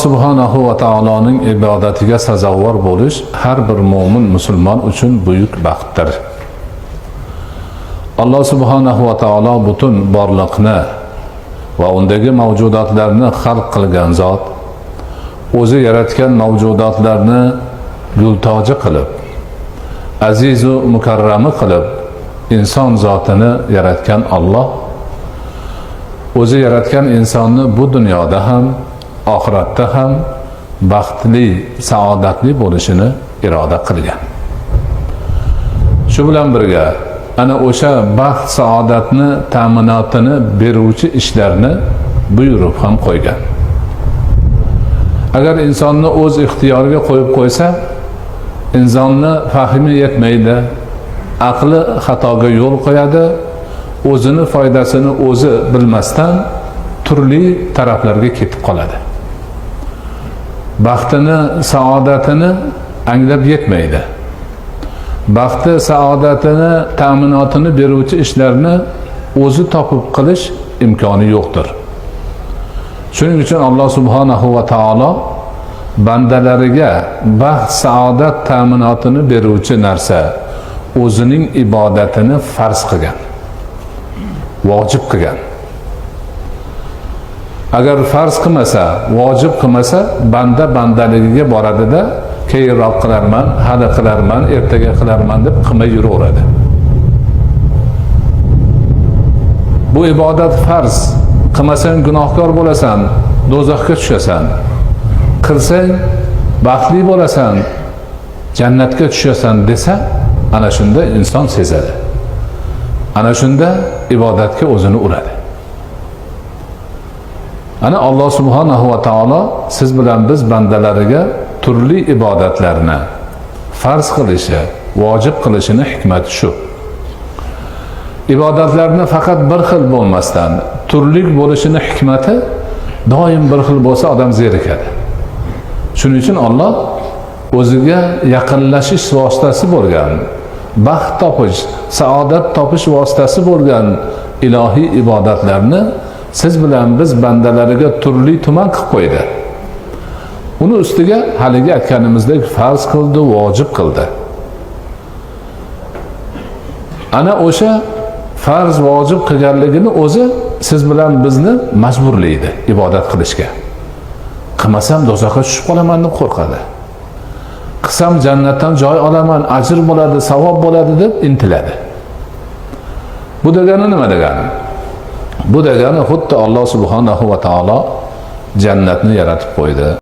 Subhanahu va taoloning ibodatiga sazovor bo'lish har bir mo'min musulmon uchun buyuk baxtdir. Alloh subhanahu va taolo butun borliqni va undagi mavjudotlarni xalq qilgan zot, o'zi yaratgan mavjudotlarni gultoji qilib, aziz va mukarrami qilib inson zotini yaratgan Alloh, o'zi yaratgan insonni bu dunyoda ham oxiratda ham baxtli, saodatli bo'lishini iroda qilgan. Shu bilan birga ana o'sha baxt, saodatni ta'minotini beruvchi ishlarni buyurib ham qo'ygan. Agar insonni o'z ixtiyoriga qo'yib qo'ysa, insonni fahmi yetmaydi, aqli xatoga yo'l qo'yadi, o'zini foydasini o'zi bilmasdan turli taraflarga ketib qoladi. Baxtini, saodatini anglab yetmaydi. Baxti, saodatini, ta'minotini beruvchi ishlarni o'zi topib qilish imkoni yo'qdir. Shuning uchun Alloh subhanahu va taolo bandalariga baxt, saodat ta'minotini beruvchi narsa o'zining ibodatini farz qilgan, vojib qilgan. Agar farz qilmasa, vojib qilmasa, banda bandaligiga boradida keyinroq qilarman, hali qilarman, ertaga qilarman deb qilmay yuraveradi. Bu ibodat farz. Qilmasang gunohkor bo'lasan, do'zaxga tushasan. Qilsang baxtli bo'lasan, jannatga tushasan desa, ana shunda inson sezadi. Ana shunda ibodatga o'zini uradi. Ana Alloh subhanahu va taolo siz bilan biz bandalariga turli ibodatlarni farz qilishi, vojib qilishini hikmati shu. Ibodatlarni faqat bir xil bo'lmasdan, turli bo'lishini hikmati doim bir xil bo'lsa odam zerikadi. Shuning uchun Alloh o'ziga yaqinlashish vositasi bo'lgan, baxt topish, saodat topish vositasi bo'lgan ilohiy ibodatlarni siz bilan biz bandalariga turli tuman qilib qo'ydi. Uni ustiga haligi aytganimizdek farz qildi, vojib qildi. Ana o'sha farz, vojib qilganligini o'zi siz bilan bizni majburlaydi ibodat qilishga. Qilmasam do'zaxga tushib qolaman deb qo'rqadi. Qilsam jannatdan joy olaman, ajr bo'ladi, savob bo'ladi deb intiladi. Bu degani nima degani? Bu degani xuddi Alloh subhanahu va taolo jannatni yaratib qo'ydi.